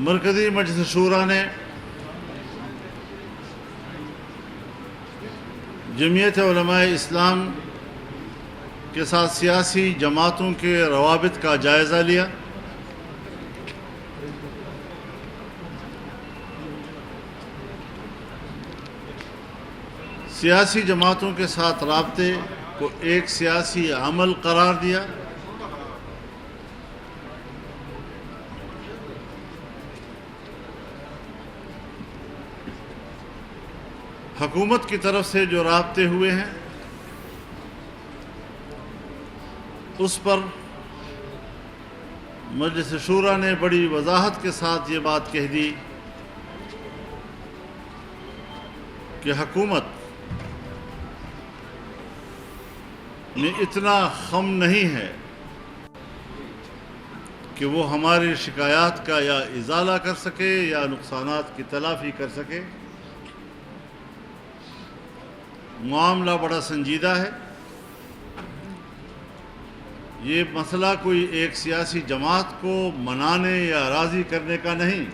مرکزی مجلس شورا نے جمعیت علماء اسلام کے ساتھ سیاسی جماعتوں کے روابط کا جائزہ لیا۔ سیاسی جماعتوں کے ساتھ رابطے کو ایک سیاسی عمل قرار دیا۔ حکومت کی طرف سے جو رابطے ہوئے ہیں اس پر مجلس شورا نے بڑی وضاحت کے ساتھ یہ بات کہہ دی کہ حکومت میں اتنا خم نہیں ہے کہ وہ ہماری شکایات کا یا ازالہ کر سکے یا نقصانات کی تلافی کر سکے۔ معاملہ بڑا سنجیدہ ہے۔ یہ مسئلہ کوئی ایک سیاسی جماعت کو منانے یا راضی کرنے کا نہیں،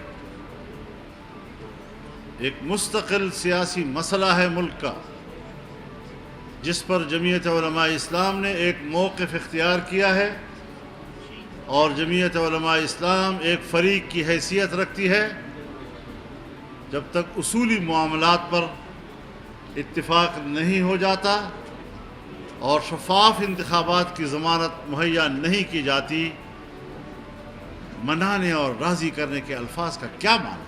ایک مستقل سیاسی مسئلہ ہے ملک کا، جس پر جمعیت علماء اسلام نے ایک موقف اختیار کیا ہے، اور جمعیت علماء اسلام ایک فریق کی حیثیت رکھتی ہے۔ جب تک اصولی معاملات پر اتفاق نہیں ہو جاتا اور شفاف انتخابات کی ضمانت مہیا نہیں کی جاتی، منانے اور راضی کرنے کے الفاظ کا کیا معنی ہے؟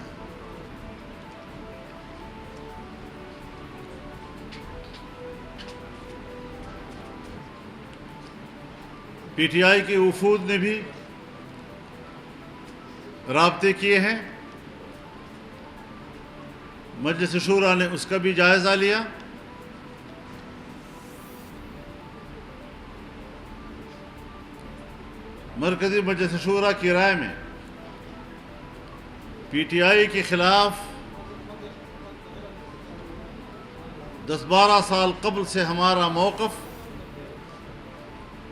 پی ٹی آئی کے وفود نے بھی رابطے کیے ہیں، مجلس شورا نے اس کا بھی جائزہ لیا۔ مرکزی مجلس شورا کی رائے میں پی ٹی آئی کے خلاف 10-12 سال قبل سے ہمارا موقف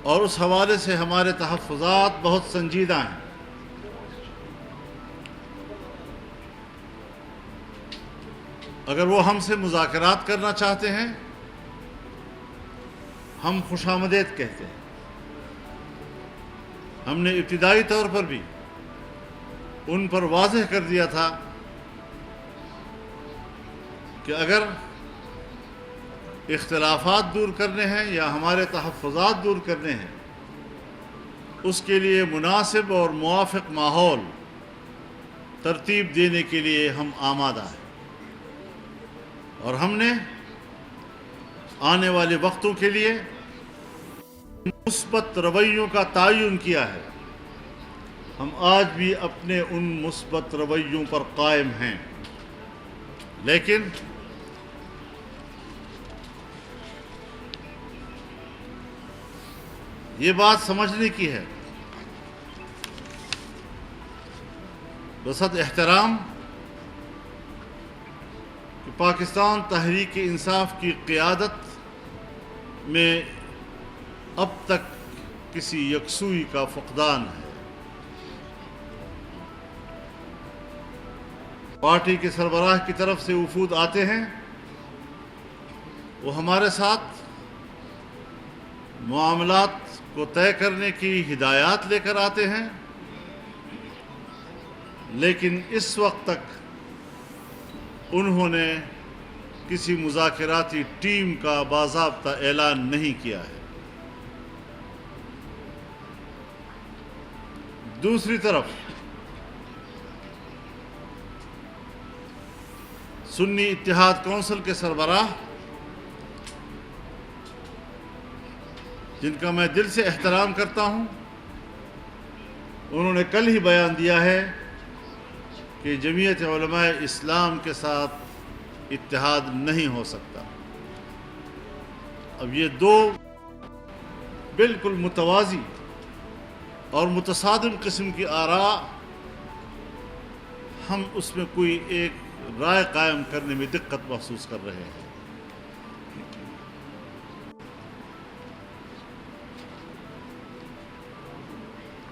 اور اس حوالے سے ہمارے تحفظات بہت سنجیدہ ہیں۔ اگر وہ ہم سے مذاکرات کرنا چاہتے ہیں، ہم خوش آمدید کہتے ہیں۔ ہم نے ابتدائی طور پر بھی ان پر واضح کر دیا تھا کہ اگر اختلافات دور کرنے ہیں یا ہمارے تحفظات دور کرنے ہیں، اس کے لیے مناسب اور موافق ماحول ترتیب دینے کے لیے ہم آمادہ ہیں، اور ہم نے آنے والے وقتوں کے لیے مثبت رویوں کا تعین کیا ہے۔ ہم آج بھی اپنے ان مثبت رویوں پر قائم ہیں، لیکن یہ بات سمجھنے کی ہے بصد احترام کہ پاکستان تحریک انصاف کی قیادت میں اب تک کسی یکسوئی کا فقدان ہے۔ پارٹی کے سربراہ کی طرف سے وفود آتے ہیں، وہ ہمارے ساتھ معاملات کو طے کرنے کی ہدایات لے کر آتے ہیں، لیکن اس وقت تک انہوں نے کسی مذاکراتی ٹیم کا باضابطہ اعلان نہیں کیا ہے۔ دوسری طرف سنی اتحاد کونسل کے سربراہ، جن کا میں دل سے احترام کرتا ہوں، انہوں نے کل ہی بیان دیا ہے کہ جمعیت علماء اسلام کے ساتھ اتحاد نہیں ہو سکتا۔ اب یہ دو بالکل متوازی اور متصادم قسم کی آراء، ہم اس میں کوئی ایک رائے قائم کرنے میں دقت محسوس کر رہے ہیں۔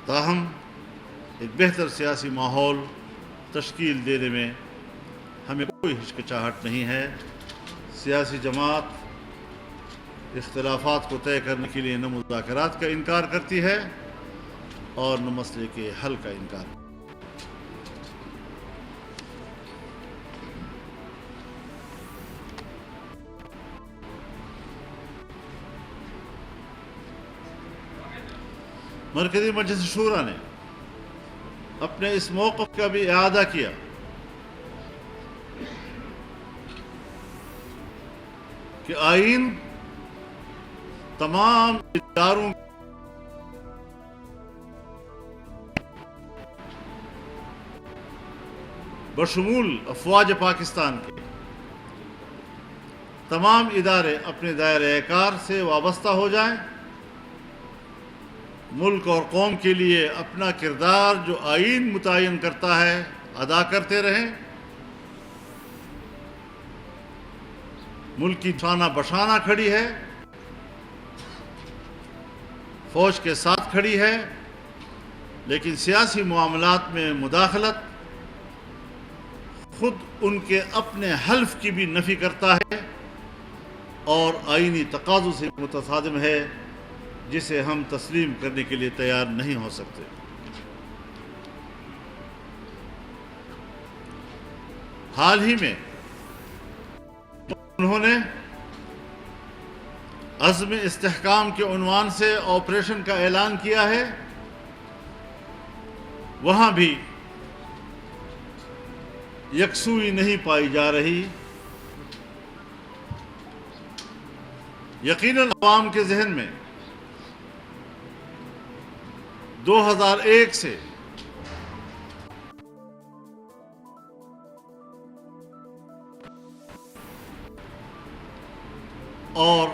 تاہم ایک بہتر سیاسی ماحول تشکیل دینے میں ہمیں کوئی ہچکچاہٹ نہیں ہے۔ سیاسی جماعت اختلافات کو طے کرنے کے لیے نہ مذاکرات کا انکار کرتی ہے اور نہ مسئلے کے حل کا انکار۔ مرکزی مجلس شورا نے اپنے اس موقف کا بھی اعادہ کیا کہ آئین تمام اداروں بشمول افواج پاکستان کے تمام ادارے اپنے دائرۂ کار سے وابستہ ہو جائیں، ملک اور قوم کے لیے اپنا کردار جو آئین متعین کرتا ہے ادا کرتے رہیں، ملک کی شانہ بشانہ کھڑی ہے، فوج کے ساتھ کھڑی ہے، لیکن سیاسی معاملات میں مداخلت خود ان کے اپنے حلف کی بھی نفی کرتا ہے اور آئینی تقاضوں سے متصادم ہے، جسے ہم تسلیم کرنے کے لیے تیار نہیں ہو سکتے۔ حال ہی میں انہوں نے عزم استحکام کے عنوان سے آپریشن کا اعلان کیا ہے، وہاں بھی یکسوئی نہیں پائی جا رہی۔ یقیناً عوام کے ذہن میں 2001 سے اور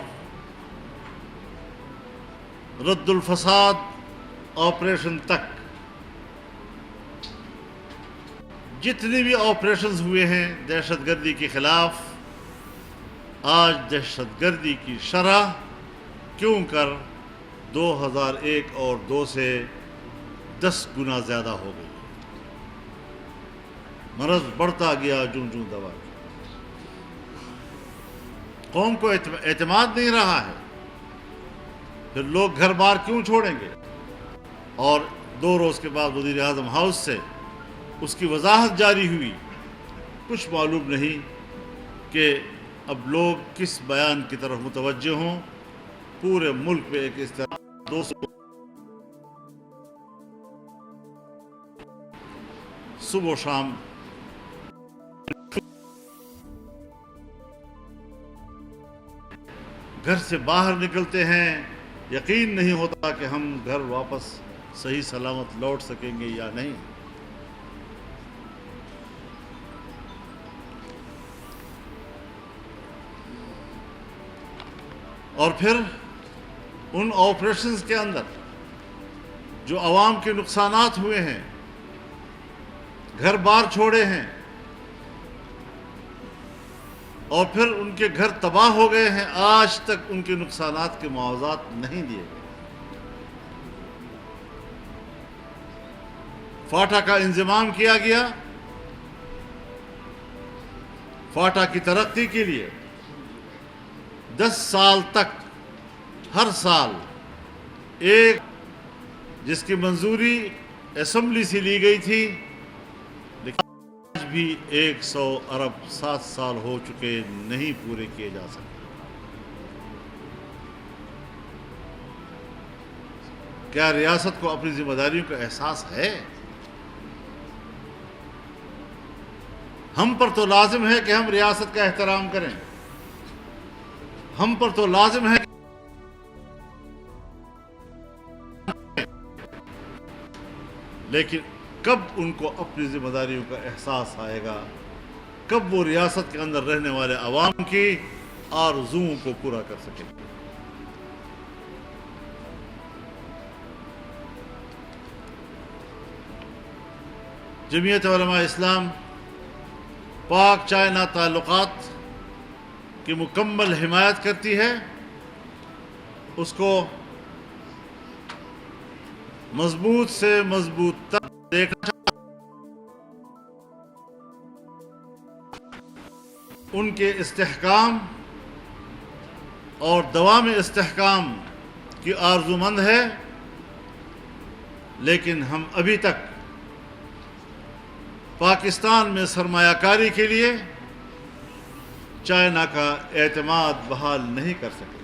رد الفساد آپریشن تک جتنے بھی آپریشنز ہوئے ہیں دہشت گردی کے خلاف، آج دہشت گردی کی شرح کیوں کر 2001 اور 2 سے 10 گنا زیادہ ہو گئی۔ مرض بڑھتا گیا جوں جوں دوا۔ قوم کو اعتماد نہیں رہا ہے، پھر لوگ گھر بار کیوں چھوڑیں گے؟ اور 2 روز کے بعد وزیر اعظم ہاؤس سے اس کی وضاحت جاری ہوئی۔ کچھ معلوم نہیں کہ اب لوگ کس بیان کی طرف متوجہ ہوں۔ پورے ملک میں ایک اس طرح 200 صبح و شام گھر سے باہر نکلتے ہیں، یقین نہیں ہوتا کہ ہم گھر واپس صحیح سلامت لوٹ سکیں گے یا نہیں۔ اور پھر ان آپریشنز کے اندر جو عوام کے نقصانات ہوئے ہیں، گھر بار چھوڑے ہیں، اور پھر ان کے گھر تباہ ہو گئے ہیں، آج تک ان کے نقصانات کے معاوضات نہیں دیے گئے۔ فاٹا کا انضمام کیا گیا، فاٹا کی ترقی کے لیے 10 سال تک ہر سال ایک جس کی منظوری اسمبلی سے لی گئی تھی، لیکن آج بھی 100 ارب 7 سال ہو چکے نہیں پورے کیے جا سکتے۔ کیا ریاست کو اپنی ذمہ داریوں کا احساس ہے؟ ہم پر تو لازم ہے کہ ہم ریاست کا احترام کریں، ہم پر تو لازم ہے لیکن کب ان کو اپنی ذمہ داریوں کا احساس آئے گا؟ کب وہ ریاست کے اندر رہنے والے عوام کی آرزوؤں کو پورا کر سکیں گے؟ جمعیت علماء اسلام پاک چائنا تعلقات کی مکمل حمایت کرتی ہے، اس کو مضبوط سے مضبوط تر دیکھنا چاہتا ہے۔ ان کے استحکام اور دوام استحکام کی آرزومند ہے، لیکن ہم ابھی تک پاکستان میں سرمایہ کاری کے لیے چائنا کا اعتماد بحال نہیں کر سکے۔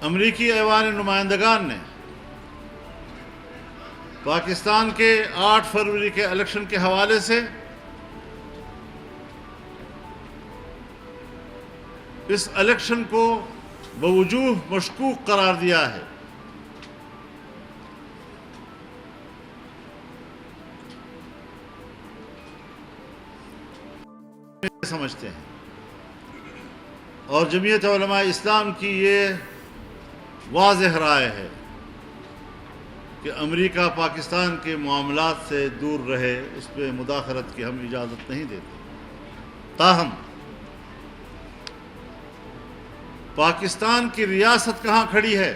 امریکی ایوان نمائندگان نے پاکستان کے 8 فروری کے الیکشن کے حوالے سے اس الیکشن کو بوجوہ مشکوک قرار دیا ہے۔ سمجھتے ہیں اور جمعیت علماء اسلام کی یہ واضح رائے ہے کہ امریکہ پاکستان کے معاملات سے دور رہے، اس پہ مداخلت کی ہم اجازت نہیں دیتے۔ تاہم پاکستان کی ریاست کہاں کھڑی ہے،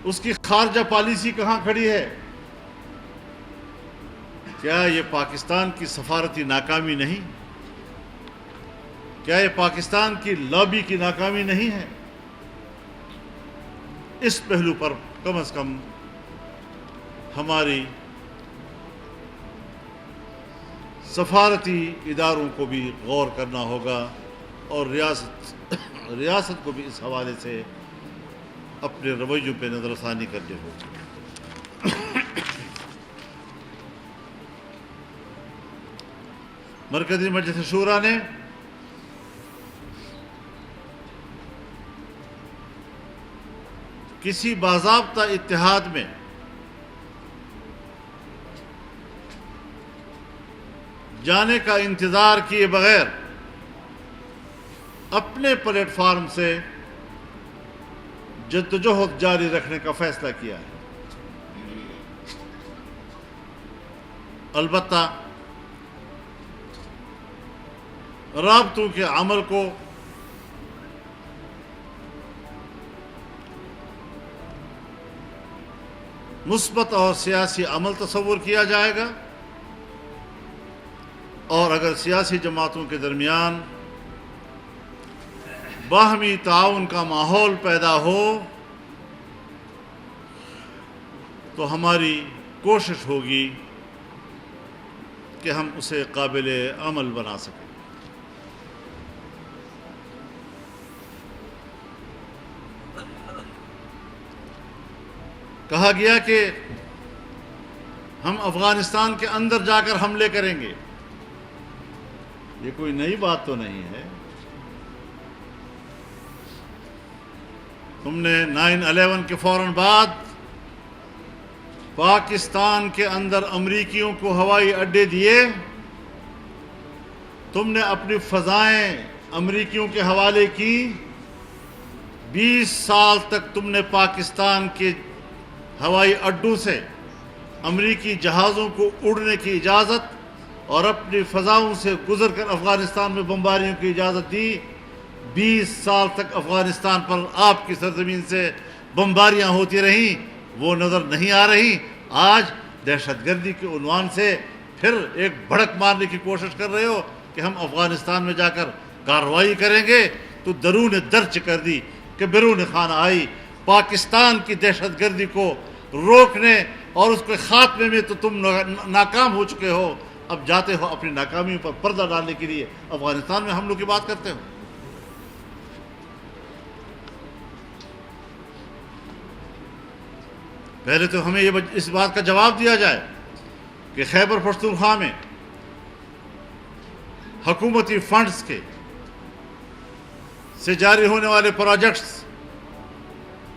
اس کی خارجہ پالیسی کہاں کھڑی ہے؟ کیا یہ پاکستان کی سفارتی ناکامی نہیں؟ کیا یہ پاکستان کی لابی کی ناکامی نہیں ہے؟ اس پہلو پر کم از کم ہماری سفارتی اداروں کو بھی غور کرنا ہوگا اور ریاست کو بھی اس حوالے سے اپنے رویوں پہ نظر ثانی کرنے ہوگی۔ مرکزی مجلس شورا نے کسی باضابطہ اتحاد میں جانے کا انتظار کیے بغیر اپنے پلیٹ فارم سے جدوجہد جاری رکھنے کا فیصلہ کیا ہے۔ البتہ رابطوں کے عمل کو مثبت اور سیاسی عمل تصور کیا جائے گا، اور اگر سیاسی جماعتوں کے درمیان باہمی تعاون کا ماحول پیدا ہو تو ہماری کوشش ہوگی کہ ہم اسے قابل عمل بنا سکیں۔ کہا گیا کہ ہم افغانستان کے اندر جا کر حملے کریں گے، یہ کوئی نئی بات تو نہیں ہے۔ تم نے 9/11 کے فوراً بعد پاکستان کے اندر امریکیوں کو ہوائی اڈے دیے، تم نے اپنی فضائیں امریکیوں کے حوالے کی، 20 سال تک تم نے پاکستان کے ہوائی اڈوں سے امریکی جہازوں کو اڑنے کی اجازت اور اپنی فضاؤں سے گزر کر افغانستان میں بمباریوں کی اجازت دی۔ 20 سال تک افغانستان پر آپ کی سرزمین سے بمباریاں ہوتی رہیں، وہ نظر نہیں آ رہی۔ آج دہشت گردی کے عنوان سے پھر ایک بھڑک مارنے کی کوشش کر رہے ہو کہ ہم افغانستان میں جا کر کارروائی کریں گے، تو درون درج کر دی کہ بیرون خانہ آئی۔ پاکستان کی دہشت گردی کو روکنے اور اس کے خاتمے میں تو تم ناکام ہو چکے ہو، اب جاتے ہو اپنی ناکامی پر پردہ ڈالنے کے لیے افغانستان میں حملوں کی بات کرتے ہو۔ پہلے تو ہمیں اس بات کا جواب دیا جائے کہ خیبر پختونخوا میں حکومتی فنڈز کے سے جاری ہونے والے پروجیکٹس،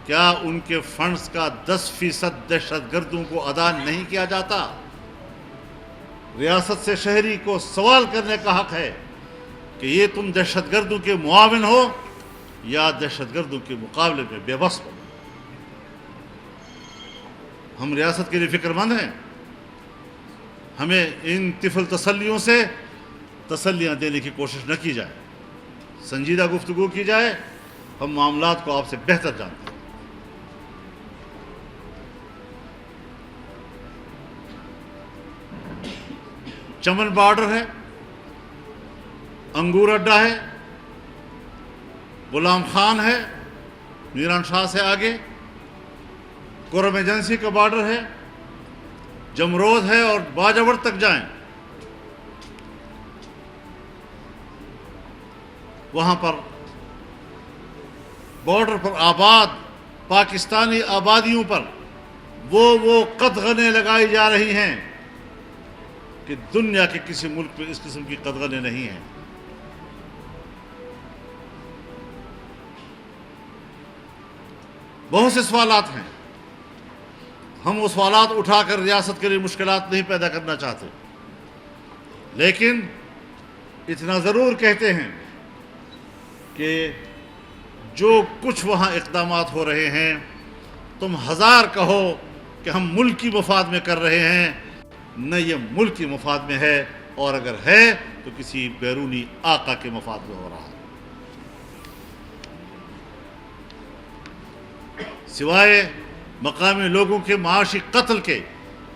کیا ان کے فنڈز کا 10% دہشت گردوں کو ادا نہیں کیا جاتا؟ ریاست سے شہری کو سوال کرنے کا حق ہے کہ یہ تم دہشت گردوں کے معاون ہو یا دہشت گردوں کے مقابلے میں بے بس ہو۔ ہم ریاست کے لیے فکر مند ہیں، ہمیں ان طفل تسلیوں سے تسلیاں دینے کی کوشش نہ کی جائے۔ سنجیدہ گفتگو کی جائے، ہم معاملات کو آپ سے بہتر جانتے ہیں۔ چمن بارڈر ہے، انگور اڈا ہے، غلام خان ہے، میران شاہ سے آگے کرم ایجنسی کا بارڈر ہے، جمرود ہے، اور باجوڑ تک جائیں وہاں پر بارڈر پر آباد پاکستانی آبادیوں پر وہ قدغنیں لگائی جا رہی ہیں کہ دنیا کے کسی ملک میں اس قسم کی قدغنیں نہیں ہیں۔ بہت سے سوالات ہیں، ہم وہ سوالات اٹھا کر ریاست کے لیے مشکلات نہیں پیدا کرنا چاہتے، لیکن اتنا ضرور کہتے ہیں کہ جو کچھ وہاں اقدامات ہو رہے ہیں، تم ہزار کہو کہ ہم ملکی مفاد میں کر رہے ہیں، نہ یہ ملکی مفاد میں ہے، اور اگر ہے تو کسی بیرونی آقا کے مفاد میں ہو رہا ہے۔ سوائے مقامی لوگوں کے معاشی قتل کے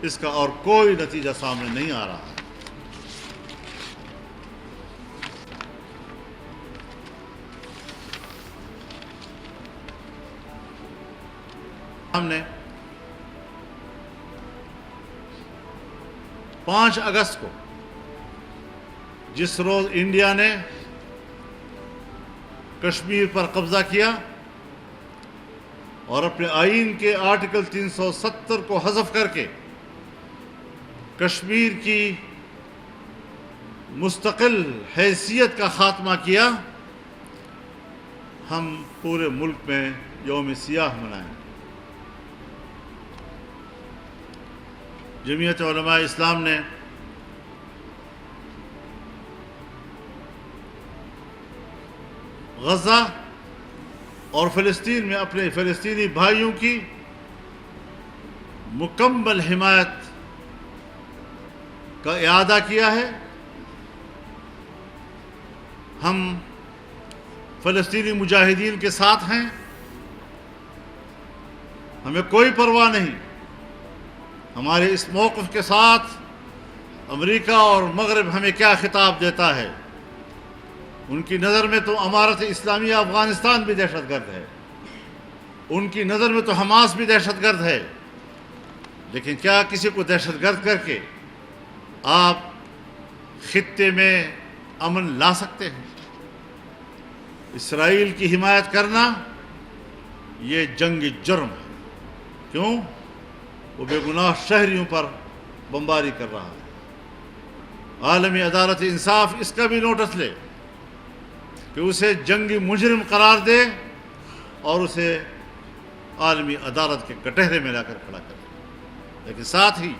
اس کا اور کوئی نتیجہ سامنے نہیں آ رہا ہے۔ ہم نے 5 اگست کو جس روز انڈیا نے کشمیر پر قبضہ کیا اور اپنے آئین کے آرٹیکل 370 کو حذف کر کے کشمیر کی مستقل حیثیت کا خاتمہ کیا، ہم پورے ملک میں یوم سیاہ منائیں۔ جمعیت علماء اسلام نے غزہ اور فلسطین میں اپنے فلسطینی بھائیوں کی مکمل حمایت کا اعادہ کیا ہے۔ ہم فلسطینی مجاہدین کے ساتھ ہیں، ہمیں کوئی پرواہ نہیں۔ ہمارے اس موقف کے ساتھ امریکہ اور مغرب ہمیں کیا خطاب دیتا ہے؟ ان کی نظر میں تو امارت اسلامیہ افغانستان بھی دہشت گرد ہے، ان کی نظر میں تو حماس بھی دہشت گرد ہے، لیکن کیا کسی کو دہشت گرد کر کے آپ خطے میں امن لا سکتے ہیں؟ اسرائیل کی حمایت کرنا یہ جنگ جرم ہے۔ کیوں؟ وہ بے گناہ شہریوں پر بمباری کر رہا ہے۔ عالمی عدالت انصاف اس کا بھی نوٹس لے کہ اسے جنگی مجرم قرار دے اور اسے عالمی عدالت کے کٹہرے میں لا کر کھڑا کرے۔ لیکن ساتھ ہی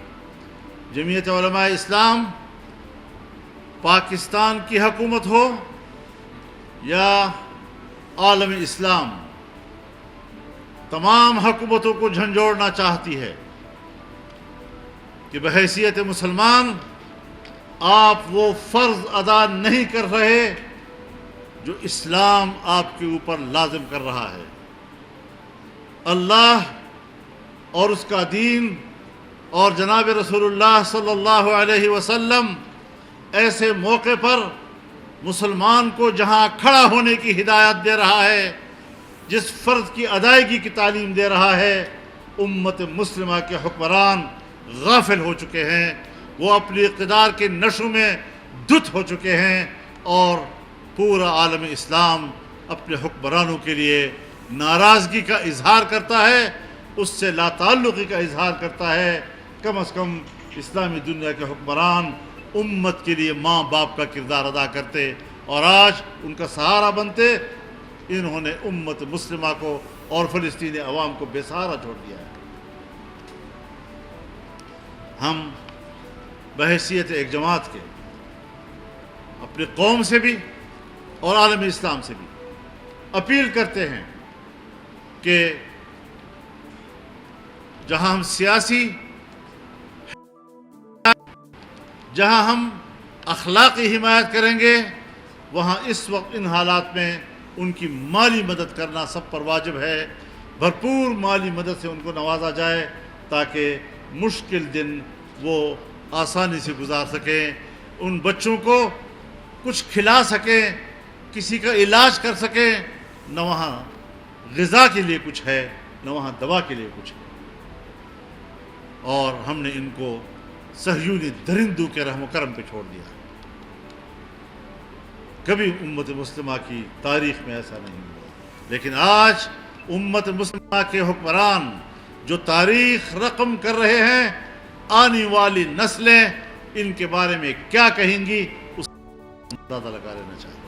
جمعیت علماء اسلام پاکستان کی حکومت ہو یا عالم اسلام، تمام حکومتوں کو جھنجھوڑنا چاہتی ہے کہ بحیثیت مسلمان آپ وہ فرض ادا نہیں کر رہے جو اسلام آپ کے اوپر لازم کر رہا ہے۔ اللہ اور اس کا دین اور جناب رسول اللہ صلی اللہ علیہ وسلم ایسے موقع پر مسلمان کو جہاں کھڑا ہونے کی ہدایت دے رہا ہے، جس فرض کی ادائیگی کی تعلیم دے رہا ہے، امت مسلمہ کے حکمران غافل ہو چکے ہیں، وہ اپنی اقتدار کے نشو میں دھت ہو چکے ہیں، اور پورا عالم اسلام اپنے حکمرانوں کے لیے ناراضگی کا اظہار کرتا ہے، اس سے لا تعلقی کا اظہار کرتا ہے۔ کم از کم اسلامی دنیا کے حکمران امت کے لیے ماں باپ کا کردار ادا کرتے اور آج ان کا سہارا بنتے، انہوں نے امت مسلمہ کو اور فلسطینی عوام کو بے سہارا چھوڑ دیا ہے۔ ہم بحیثیت ایک جماعت کے اپنی قوم سے بھی اور عالم اسلام سے بھی اپیل کرتے ہیں کہ جہاں ہم سیاسی، جہاں ہم اخلاقی حمایت کریں گے، وہاں اس وقت ان حالات میں ان کی مالی مدد کرنا سب پر واجب ہے، بھرپور مالی مدد سے ان کو نوازا جائے تاکہ مشکل دن وہ آسانی سے گزار سکیں، ان بچوں کو کچھ کھلا سکیں، کسی کا علاج کر سکیں۔ نہ وہاں غذا کے لیے کچھ ہے، نہ وہاں دوا کے لیے کچھ ہے، اور ہم نے ان کو صہیونی درندوں کے رحم و کرم پہ چھوڑ دیا۔ کبھی امت مسلمہ کی تاریخ میں ایسا نہیں ہوا، لیکن آج امت مسلمہ کے حکمران جو تاریخ رقم کر رہے ہیں، آنے والی نسلیں ان کے بارے میں کیا کہیں گی اس کا اندازہ لگا لینا چاہیے۔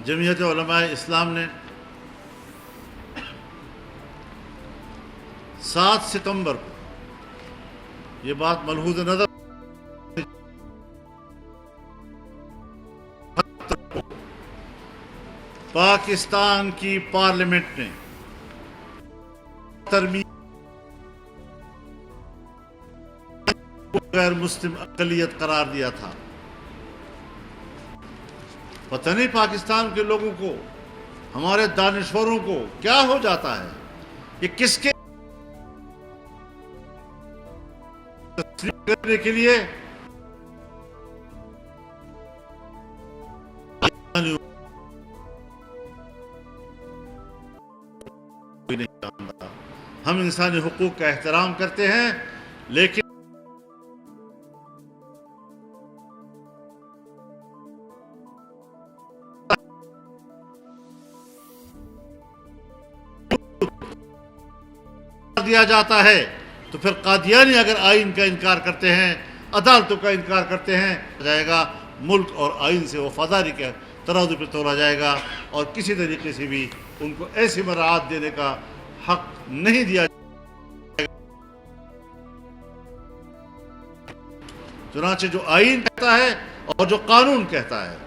جمعیت علماء اسلام نے 7 ستمبر کو یہ بات ملحوظ نظر پاکستان کی پارلیمنٹ نے ترمیم غیر مسلم اقلیت قرار دیا تھا۔ پتہ نہیں پاکستان کے لوگوں کو، ہمارے دانشوروں کو کیا ہو جاتا ہے، یہ کس کے تسلیم کرنے کے لیے کوئی نہیں جانتا۔ ہم انسانی حقوق کا احترام کرتے ہیں، لیکن دیا جاتا ہے تو پھر قادیانی اگر آئین کا انکار کرتے ہیں، عدالتوں کا انکار کرتے ہیں، جائے گا ملک اور آئین سے وفاداری کے ترازو پہ تولا جائے گا، اور کسی طریقے سے بھی ان کو ایسی مراعات دینے کا حق نہیں دیا جائے گا۔ چنانچہ جو آئین کہتا ہے اور جو قانون کہتا ہے،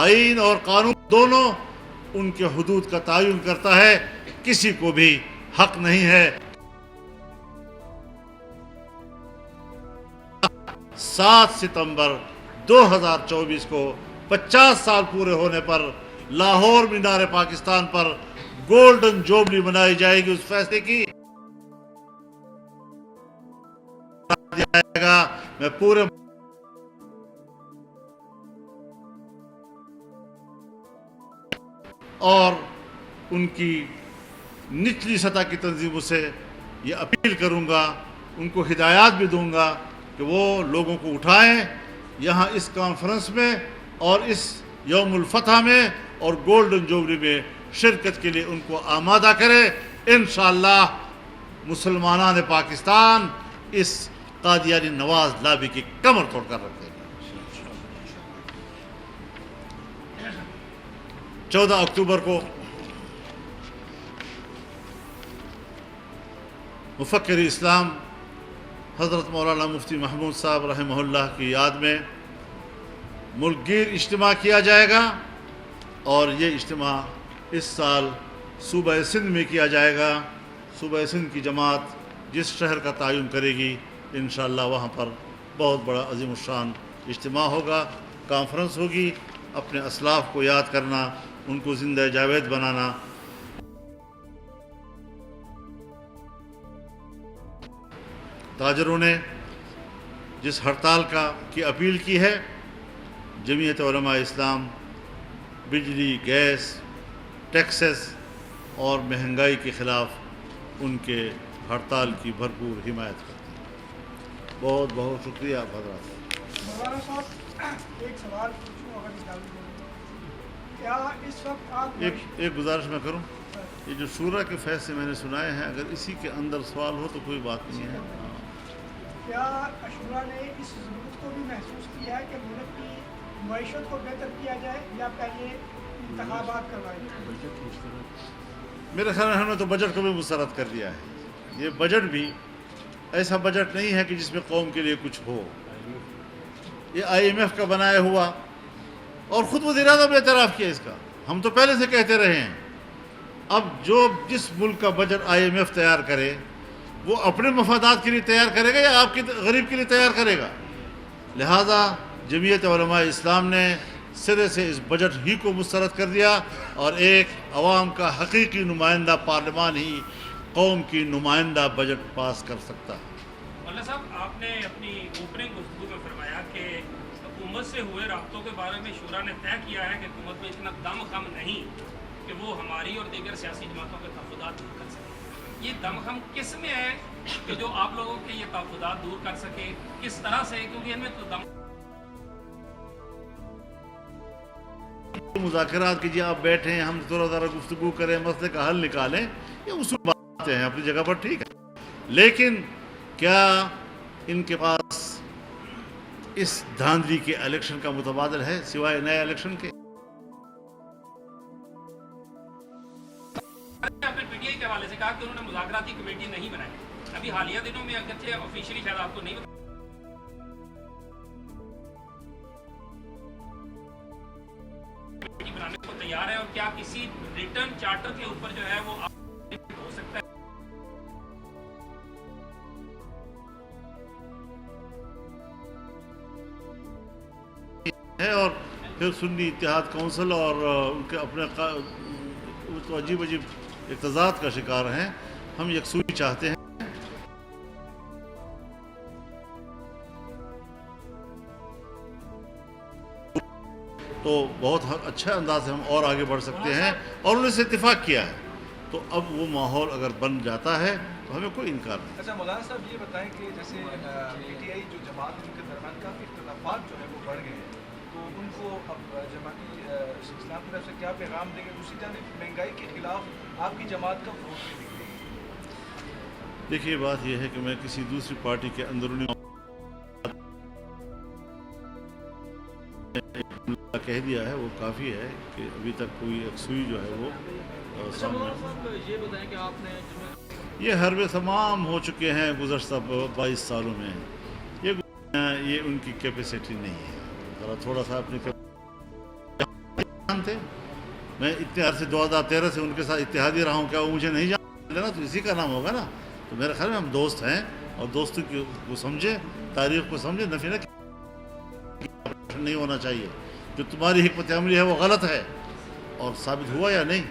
آئین اور قانون دونوں ان کے حدود کا تعین کرتا ہے، کسی کو بھی حق نہیں ہے 7 ستمبر 2024 کو 50 سال پورے ہونے پر لاہور مینار پاکستان پر گولڈن جوبلی منائی جائے گی، اس فیصلے کی جائے گا۔ میں پورے اور ان کی نچلی سطح کی تنظیموں سے یہ اپیل کروں گا، ان کو ہدایات بھی دوں گا کہ وہ لوگوں کو اٹھائیں، یہاں اس کانفرنس میں اور اس یوم الفتح میں اور گولڈن جوبلی میں شرکت کے لیے ان کو آمادہ کرے۔ انشاءاللہ مسلمانان پاکستان اس قادیانی نواز لابی کی کمر توڑ کر رکھ دیں گے۔ 14 اکتوبر کو مفکر اسلام حضرت مولانا مفتی محمود صاحب رحمہ اللہ کی یاد میں ملک گیر اجتماع کیا جائے گا، اور یہ اجتماع اس سال صوبہ سندھ میں کیا جائے گا۔ صوبہ سندھ کی جماعت جس شہر کا تعین کرے گی انشاءاللہ وہاں پر بہت بڑا عظیم الشان اجتماع ہوگا، کانفرنس ہوگی۔ اپنے اسلاف کو یاد کرنا، ان کو زندہ جاوید بنانا۔ تاجروں نے جس ہڑتال کی اپیل کی ہے، جمعیت علماء اسلام بجلی، گیس، ٹیکسز اور مہنگائی کے خلاف ان کے ہڑتال کی بھرپور حمایت کرتی ہے۔ بہت بہت شکریہ آپ حضرات۔ مولانا صاحب ایک سوال پوچھوں اگر اجازت دیں؟ کیا اس وقت آپ ایک گزارش میں کروں، یہ جو شورا کے فیصلے میں نے سنائے ہیں، اگر اسی کے اندر سوال ہو تو کوئی بات نہیں ہے۔ کیا شورا نے اس ضرورت کو بھی محسوس کیا ہے کہ ملک کی معیشت کو بہتر کیا جائے یا پہلے انتخابات کروائے جائیں؟ میرے خیال میں ہم نے تو بجٹ کو بھی مسترد کر دیا ہے۔ یہ بجٹ بھی ایسا بجٹ نہیں ہے کہ جس میں قوم کے لیے کچھ ہو۔ یہ IMF کا بنایا ہوا اور خود وزیر اعظم نے اعتراف کیا اس کا. ہم تو پہلے سے کہتے رہے ہیں. اب جس ملک کا بجٹ IMF تیار کرے وہ اپنے مفادات کے لیے تیار کرے گا یا آپ کی غریب کے لیے تیار کرے گا؟ لہذا جمعیت علماء اسلام نے سرے سے اس بجٹ ہی کو مسترد کر دیا اور ایک عوام کا حقیقی نمائندہ پارلیمان ہی قوم کی نمائندہ بجٹ پاس کر سکتا ہے. مولانا صاحب، آپ نے اپنی اوپننگ گفتگو میں فرمایا کہ حکومت سے ہوئے رابطوں کے بارے میں شورا نے طے کیا ہے کہ حکومت میں اتنا دم خم نہیں کہ وہ ہماری اور دیگر سیاسی جماعتوں کے تحفظات دور کر سکے. یہ دم خم کس میں ہے کہ جو آپ لوگوں کے یہ تحفظات دور کر سکے؟ کس طرح سے؟ کیونکہ ان میں تو دم مذاکرات کیجیے، آپ بیٹھیں، ہم ذرا ذرا گفتگو کریں، مسئلے کا حل نکالیں، یہ اصول باتیں ہیں اپنی جگہ پر، ٹھیک ہے. لیکن کیا ان کے پاس اس دھاندلی کے الیکشن کا متبادل ہے سوائے نئے الیکشن کے؟ آپ نے PTI کے حوالے سے کہا کہ انہوں نے مذاکراتی کمیٹی نہیں بنائی. ابھی حالیہ دنوں میں اگرچہ آفیشلی شاید آپ کو نہیں بنانے کو تیار ہے، اور کیا کسی ریٹرن چارٹر کے اوپر جو ہے وہ ہو سکتا ہے؟ اور پھر سنی اتحاد کونسل اور ان کے اپنے تو عجیب عجیب اقتضاد کا شکار ہیں. ہم یکسوئی چاہتے ہیں. تو بہت اچھا انداز سے ہم اور آگے بڑھ سکتے ہیں اور انہوں نے سے اتفاق کیا ہے. تو اب وہ ماحول اگر بن جاتا ہے تو ہمیں کوئی انکار نہیں. اچھا مولانا صاحب، یہ بتائیں کہ جیسے PTI جو جماعت ان کے درمیان کافی اختلافات جو ہے وہ بڑھ گئے ہیں، تو ان کو اب جماعتی اسلام کی طرف سے کیا پیغام دیں گے؟ دوسری جانب مہنگائی کے خلاف آپ کی جماعت کا ووٹ بھی دکھے گی. دیکھیے، بات یہ ہے کہ میں کسی دوسری پارٹی کے اندرونی کہہ دیا ہے وہ کافی ہے کہ ابھی تک کوئی یکسوئی جو ہے وہ سامنے. یہ بتائیں کہ آپ نے یہ حربے تمام ہو چکے ہیں گزشتہ 22 سالوں میں. یہ ان کی کیپیسٹی نہیں ہے. ذرا تھوڑا سا اپنے تھے. میں اتنے عرصے 2013 سے ان کے ساتھ اتحادی رہا ہوں. کیا وہ مجھے نہیں جانتے نا؟ تو اسی کا نام ہوگا نا. تو میرے خیال میں ہم دوست ہیں اور دوستوں کو سمجھے، تاریخ کو سمجھے. نفی نہ نہیں ہونا چاہیے. جو تمہاری حکمت عملی ہے وہ غلط ہے اور ثابت ہوا یا نہیں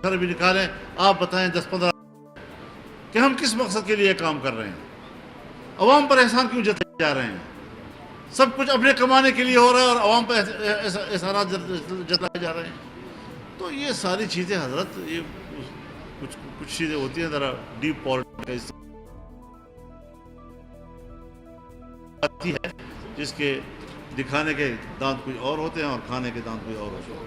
بھی نکالیں. آپ بتائیں 10-15 کہ ہم کس مقصد کے لیے کام کر رہے ہیں؟ عوام پر احسان کیوں جتائے جا رہے ہیں؟ سب کچھ اپنے کمانے کے لیے ہو رہا ہے اور عوام پر احسانات جتائے جا رہے ہیں. تو یہ ساری چیزیں حضرت، یہ کچھ چیزیں ہوتی ہیں ذرا ڈیپ پالیٹکس آتی ہے جس کے دکھانے کے دانت کچھ اور ہوتے ہیں اور کھانے کے دانت کچھ اور ہوتے ہیں.